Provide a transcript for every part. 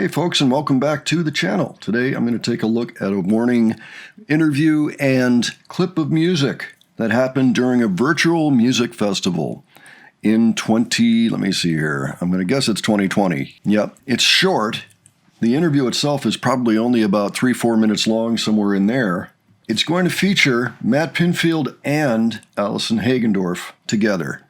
Hey folks, and welcome back to the channel. Today I'm going to take a look at a morning interview and clip of music that happened during a virtual music festival in let me see here, I'm going to guess it's 2020. Yep, it's short. The interview itself is probably only about 3-4 minutes long, somewhere in there. It's going to feature Matt Pinfield and Allison Hagendorf together,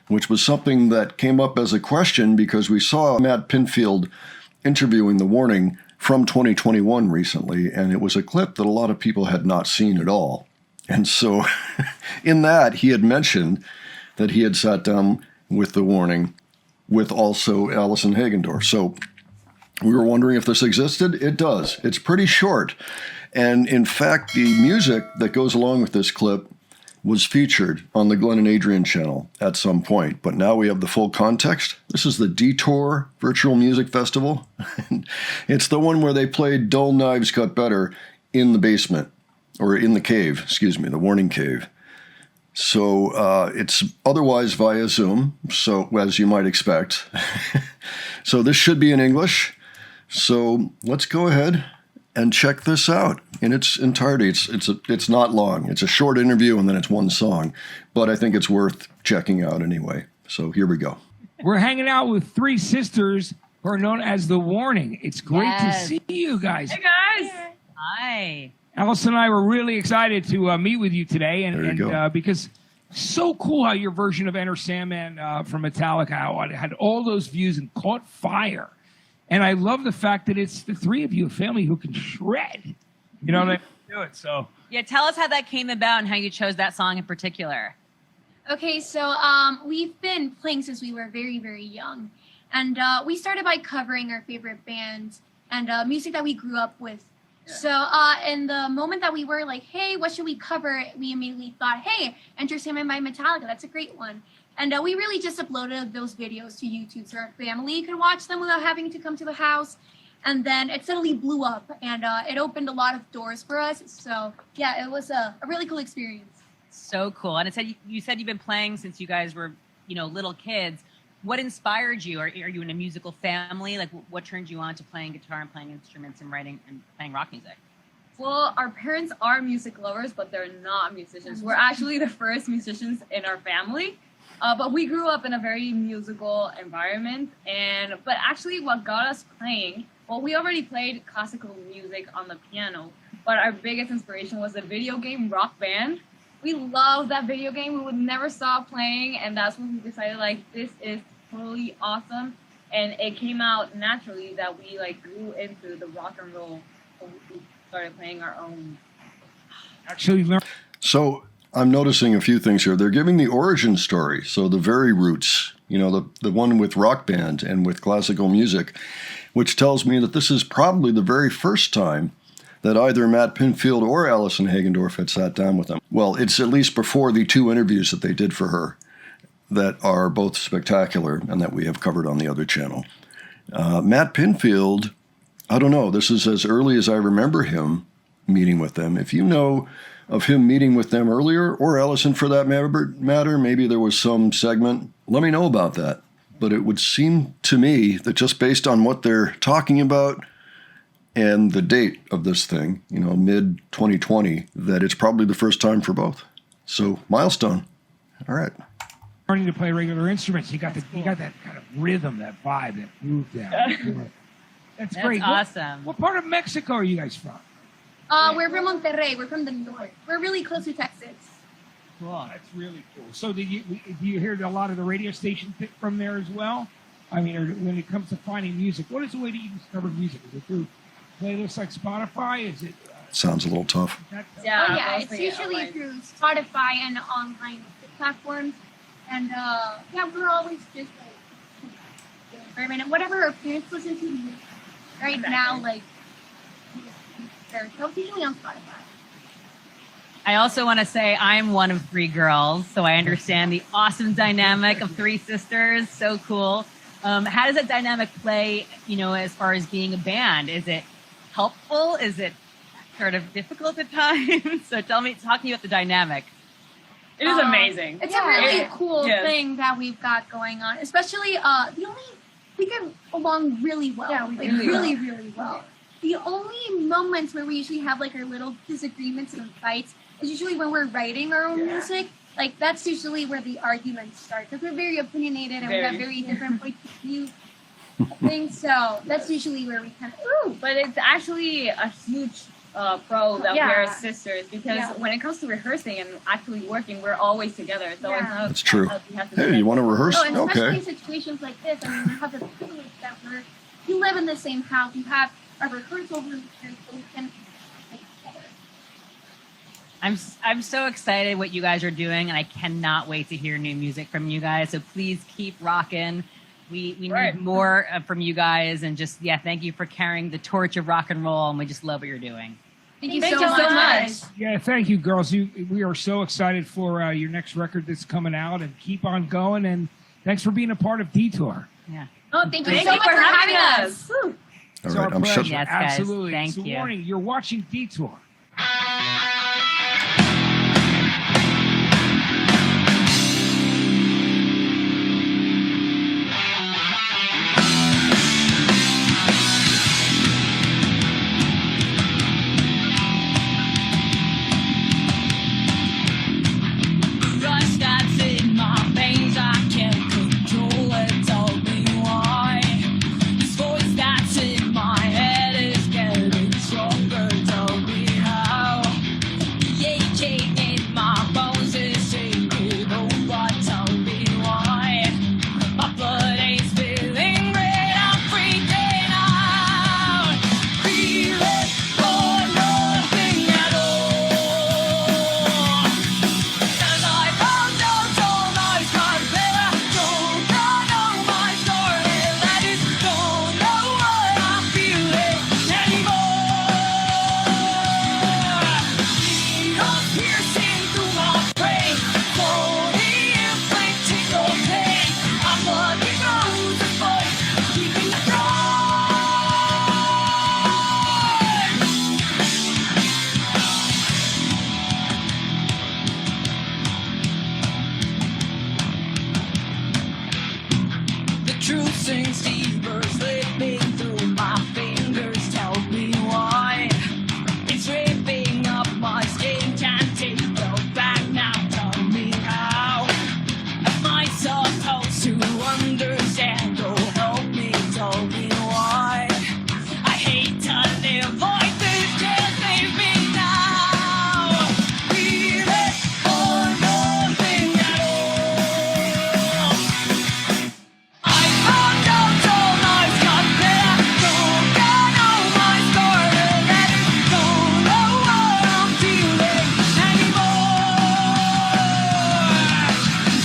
which was something that came up as a question because we saw Matt Pinfield interviewing The Warning from 2021 recently, and it was a clip that a lot of people had not seen at all. And so in that, he had mentioned that he had sat down with The Warning with also Allison Hagendorf. So we were wondering if this existed. It does. It's pretty short. And in fact, the music that goes along with this clip was featured on the Glenn and Adrian channel at some point, but now we have the full context. This is the Detour Virtual Music Festival. It's the one where they played Dull Knives Cut Better in the basement, or in the cave, excuse me, the Warning Cave. So it's otherwise via Zoom, so as you might expect. So this should be in English. So let's go ahead and check this out in its entirety. It's not long. It's a short interview and then it's one song, but I think it's worth checking out anyway. So here we go. We're hanging out with three sisters who are known as The Warning. It's great to see you guys. Hey guys. Hi. Allison and I were really excited to meet with you today, and because so cool how your version of Enter Sandman from Metallica, how it had all those views and caught fire. And I love the fact that it's the three of you, a family who can shred. You know what I mean? Do it. So Yeah, tell us how that came about and how you chose that song in particular. Okay, so we've been playing since we were very, very young. And we started by covering our favorite bands and music that we grew up with. Yeah. So in the moment that we were like, hey, what should we cover? We immediately thought, hey, Enter Sandman by Metallica. That's a great one. And we really just uploaded those videos to YouTube so our family could watch them without having to come to the house. And then it suddenly blew up, and it opened a lot of doors for us. So yeah, it was a really cool experience. So cool. And it said you said you've been playing since you guys were, little kids. What inspired you? Are you in a musical family? Like, what turned you on to playing guitar and playing instruments and writing and playing rock music? Well, our parents are music lovers, but they're not musicians. We're actually the first musicians in our family. But we grew up in a very musical environment, but actually what got us playing, well, we already played classical music on the piano, but our biggest inspiration was the video game Rock Band. We loved that video game. We would never stop playing, and that's when we decided, this is totally awesome. And it came out naturally that we, grew into the rock and roll when we started playing our own. actually learn. So I'm noticing a few things here. They're giving the origin story, so the very roots, the one with Rock Band and with classical music, which tells me that this is probably the very first time that either Matt Pinfield or Allison Hagendorf had sat down with them. Well, it's at least before the 2 interviews that they did for her that are both spectacular and that we have covered on the other channel. Matt Pinfield, I don't know, this is as early as I remember him meeting with them. If you know of him meeting with them earlier, or Allison for that matter, maybe there was some segment, let me know about that. But it would seem to me that just based on what they're talking about and the date of this thing, mid-2020, that it's probably the first time for both. So, milestone. All right. Learning to play regular instruments, you got that kind of rhythm, that vibe, that groove down. That's great. That's awesome. What part of Mexico are you guys from? We're from Monterrey. We're from the north. We're really close to Texas. Cool. That's really cool. So do you hear a lot of the radio stations from there as well? I mean, when it comes to finding music, what is the way that you discover music? Is it through playlists like Spotify? Is it? Sounds a little tough. Yeah, it's usually through Spotify and online platforms. And we're always just whatever our parents listen to right now, so it's usually on Spotify. I also want to say I'm one of 3 girls, so I understand the awesome dynamic of 3 sisters. So cool. How does that dynamic play, as far as being a band? Is it helpful? Is it sort of difficult at times? So talk to me about the dynamic. It is amazing. It's a really cool thing that we've got going on, especially the we get along really well. Yeah, we like do. really well. The only moments where we usually have like our little disagreements and fights is usually when we're writing our own music. Like that's usually where the arguments start because we're very opinionated and we have very different points of view. I think so. That's usually where we kind of But it's actually a huge pro that Yeah. we're sisters because Yeah. when it comes to rehearsing and actually working, we're always together. So Yeah. it's not That's true. we have to Hey, do you want to rehearse? and especially Okay. in situations like this. I mean, we have the privilege that you live in the same house. You have a rehearsal room, and so we can like together. I'm so excited what you guys are doing, and I cannot wait to hear new music from you guys. So please keep rocking. We Right. need more from you guys, and just thank you for carrying the torch of rock and roll, and we just love what you're doing. Thank you Thank so you so much. much. Yeah, thank you, girls. We are so excited for your next record that's coming out, and keep on going. And thanks for being a part of Detour. Yeah. Oh, thank you Thank so you much for having us. All It's right, our I'm pleasure. shut. Yes, guys. Absolutely. Thank so you. warning, you're watching Detour. Rush that's in my veins, I can't control it, tell me why. This voice that's in my head is getting stronger, tell me how. The aching in my bones is taking over, tell me why. My blood ain't spilling red, I'm freaking out. Feeling for nothing at all. And I found out all my carpet, don't know my story, I just don't know what I'm feeling anymore. Needles piercing through my brain, slowly inflicting no pain. I'm looking through the voice, keeping the strong. The truth sings deeper, slipping through my fingers. Tell me why it's ripping up my skin. Can't take it back now. Tell me how. Am I supposed to understand? Oh, help me. Tell me why. I hate to live like this. Can't save me now. Feeling for nothing at all. I found out all life's got better. Don't know my story, and don't know what I'm feeling anymore.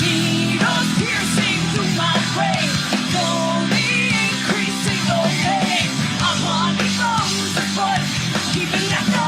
Needles piercing through my brain, slowly increasing the pain. I'm walking from the foot, keeping that going.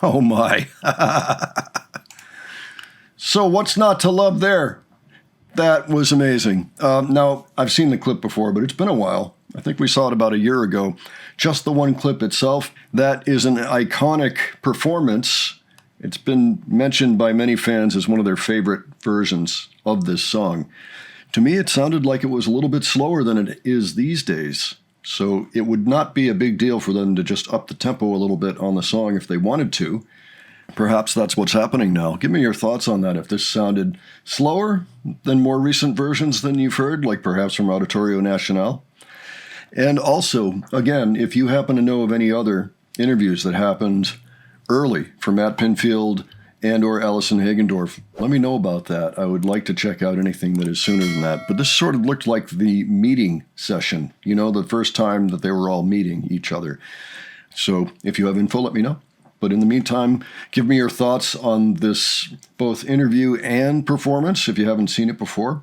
Oh my. So what's not to love there? That was amazing. Now, I've seen the clip before, but it's been a while. I think we saw it about a year ago. Just the one clip itself, that is an iconic performance. It's been mentioned by many fans as one of their favorite versions of this song. To me, it sounded like it was a little bit slower than it is these days. So it would not be a big deal for them to just up the tempo a little bit on the song if they wanted to. Perhaps that's what's happening now. Give me your thoughts on that. If this sounded slower than more recent versions than you've heard, like perhaps from Auditorio Nacional. And also, again, if you happen to know of any other interviews that happened early for Matt Pinfield and or Allison Hagendorf, let me know about that. I would like to check out anything that is sooner than that. But this sort of looked like the meeting session, you know, the first time that they were all meeting each other. So if you have info, let me know. But in the meantime, give me your thoughts on this both interview and performance if you haven't seen it before.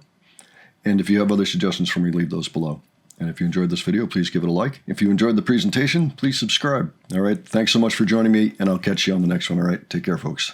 And if you have other suggestions for me, leave those below. And if you enjoyed this video, please give it a like. If you enjoyed the presentation, please subscribe. All right, thanks so much for joining me, and I'll catch you on the next one. All right, take care, folks.